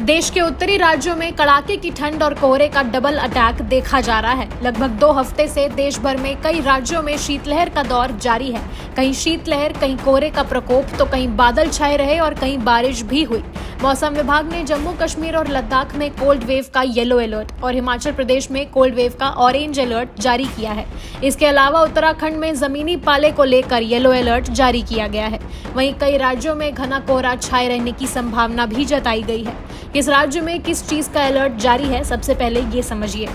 देश के उत्तरी राज्यों में कड़ाके की ठंड और कोहरे का डबल अटैक देखा जा रहा है। लगभग 2 हफ्ते से देश भर में कई राज्यों में शीतलहर का दौर जारी है। कहीं शीतलहर, कहीं कोहरे का प्रकोप तो कहीं बादल छाए रहे और कहीं बारिश भी हुई। मौसम विभाग ने जम्मू कश्मीर और लद्दाख में कोल्ड वेव का येलो अलर्ट और हिमाचल प्रदेश में कोल्ड वेव का ऑरेंज अलर्ट जारी किया है। इसके अलावा उत्तराखंड में जमीनी पाले को लेकर येलो अलर्ट जारी किया गया है। वहीं कई राज्यों में घना कोहरा छाए रहने की संभावना भी जताई गई है। किस राज्य में किस चीज का अलर्ट जारी है, सबसे पहले ये समझिए।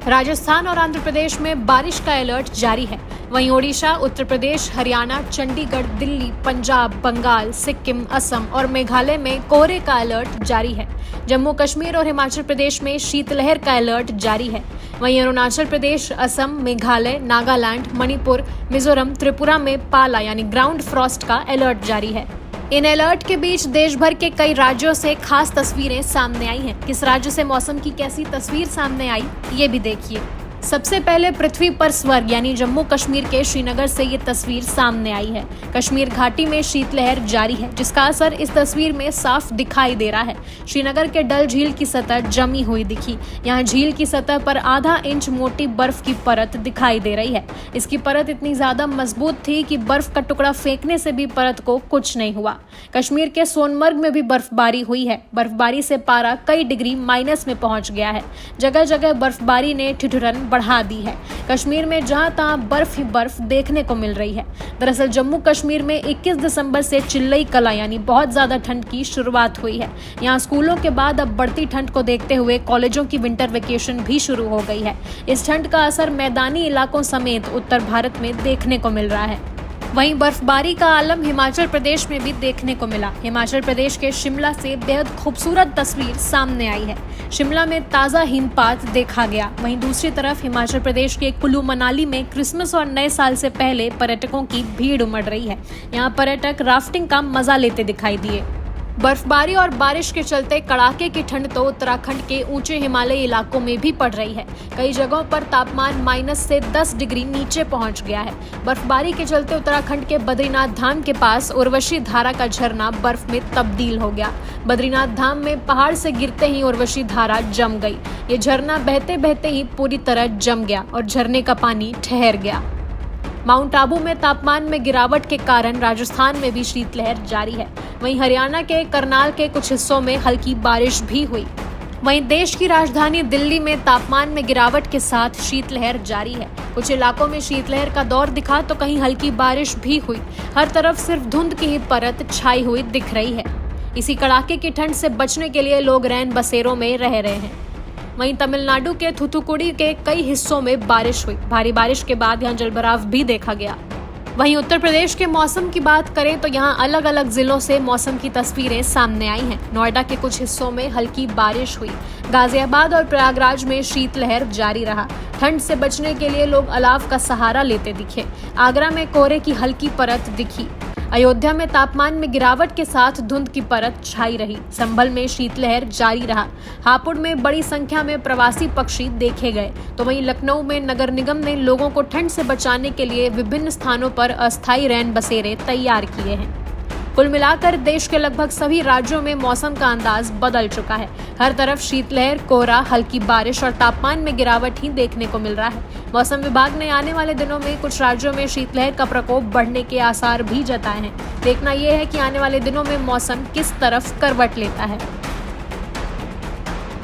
राजस्थान और आंध्र प्रदेश में बारिश का अलर्ट जारी है। वहीं ओडिशा, उत्तर प्रदेश, हरियाणा, चंडीगढ़, दिल्ली, पंजाब, बंगाल, सिक्किम, असम और मेघालय में कोहरे का अलर्ट जारी है। जम्मू कश्मीर और हिमाचल प्रदेश में शीतलहर का अलर्ट जारी है। वहीं अरुणाचल प्रदेश, असम, मेघालय, नागालैंड, मणिपुर, मिजोरम, त्रिपुरा में पाला यानी ग्राउंड फ्रॉस्ट का अलर्ट जारी है। इन अलर्ट के बीच देश भर के कई राज्यों से खास तस्वीरें सामने आई हैं। किस राज्य से मौसम की कैसी तस्वीर सामने आई, ये भी देखिए। सबसे पहले पृथ्वी पर स्वर्ग यानी जम्मू कश्मीर के श्रीनगर से ये तस्वीर सामने आई है। कश्मीर घाटी में शीतलहर जारी है, जिसका असर इस तस्वीर में साफ दिखाई दे रहा है। श्रीनगर के डल झील की सतह जमी हुई दिखी। यहाँ झील की सतह पर आधा इंच मोटी बर्फ की परत दिखाई दे रही है। इसकी परत इतनी ज्यादा मजबूत थी कि बर्फ का टुकड़ा फेंकने से भी परत को कुछ नहीं हुआ। कश्मीर के सोनमर्ग में भी बर्फबारी हुई है। बर्फबारी से पारा कई डिग्री माइनस में पहुंच गया है। जगह जगह बर्फबारी ने ठिठुरन बढ़ा दी है। कश्मीर में जहां तहां बर्फ ही बर्फ देखने को मिल रही है। दरअसल जम्मू कश्मीर में 21 दिसंबर से चिल्लई कला यानी बहुत ज्यादा ठंड की शुरुआत हुई है। यहां स्कूलों के बाद अब बढ़ती ठंड को देखते हुए कॉलेजों की विंटर वेकेशन भी शुरू हो गई है। इस ठंड का असर मैदानी इलाकों समेत उत्तर भारत में देखने को मिल रहा है। वहीं बर्फबारी का आलम हिमाचल प्रदेश में भी देखने को मिला। हिमाचल प्रदेश के शिमला से बेहद खूबसूरत तस्वीर सामने आई है। शिमला में ताज़ा हिमपात देखा गया। वहीं दूसरी तरफ हिमाचल प्रदेश के कुल्लू मनाली में क्रिसमस और नए साल से पहले पर्यटकों की भीड़ उमड़ रही है। यहाँ पर्यटक राफ्टिंग का मजा लेते दिखाई दिए। बर्फबारी और बारिश के चलते कड़ाके की ठंड तो उत्तराखंड के ऊंचे हिमालयी इलाकों में भी पड़ रही है। कई जगहों पर तापमान माइनस से 10 डिग्री नीचे पहुंच गया है। बर्फबारी के चलते उत्तराखंड के बद्रीनाथ धाम के पास उर्वशी धारा का झरना बर्फ में तब्दील हो गया। बद्रीनाथ धाम में पहाड़ से गिरते ही उर्वशी धारा जम गई। ये झरना बहते बहते ही पूरी तरह जम गया और झरने का पानी ठहर गया। माउंट आबू में तापमान में गिरावट के कारण राजस्थान में भी शीतलहर जारी है। वहीं हरियाणा के करनाल के कुछ हिस्सों में हल्की बारिश भी हुई। वहीं देश की राजधानी दिल्ली में तापमान में गिरावट के साथ शीतलहर जारी है। कुछ इलाकों में शीतलहर का दौर दिखा तो कहीं हल्की बारिश भी हुई। हर तरफ सिर्फ धुंध की ही परत छाई हुई दिख रही है। इसी कड़ाके की ठंड से बचने के लिए लोग रैन बसेरों में रह रहे हैं। वहीं तमिलनाडु के थूथुकुडी के कई हिस्सों में बारिश हुई। भारी बारिश के बाद यहां जलभराव भी देखा गया। वहीं उत्तर प्रदेश के मौसम की बात करें तो यहां अलग अलग जिलों से मौसम की तस्वीरें सामने आई हैं। नोएडा के कुछ हिस्सों में हल्की बारिश हुई। गाजियाबाद और प्रयागराज में शीतलहर जारी रहा। ठंड से बचने के लिए लोग अलाव का सहारा लेते दिखे। आगरा में कोहरे की हल्की परत दिखी। अयोध्या में तापमान में गिरावट के साथ धुंध की परत छाई रही। संभल में शीतलहर जारी रहा। हापुड़ में बड़ी संख्या में प्रवासी पक्षी देखे गए। तो वहीं लखनऊ में नगर निगम ने लोगों को ठंड से बचाने के लिए विभिन्न स्थानों पर अस्थायी रैन बसेरे तैयार किए हैं। कुल मिलाकर देश के लगभग सभी राज्यों में मौसम का अंदाज बदल चुका है। हर तरफ शीतलहर, कोहरा, हल्की बारिश और तापमान में गिरावट ही देखने को मिल रहा है। मौसम विभाग ने आने वाले दिनों में कुछ राज्यों में शीतलहर का प्रकोप बढ़ने के आसार भी जताए हैं। देखना यह है कि आने वाले दिनों में मौसम किस तरफ करवट लेता है।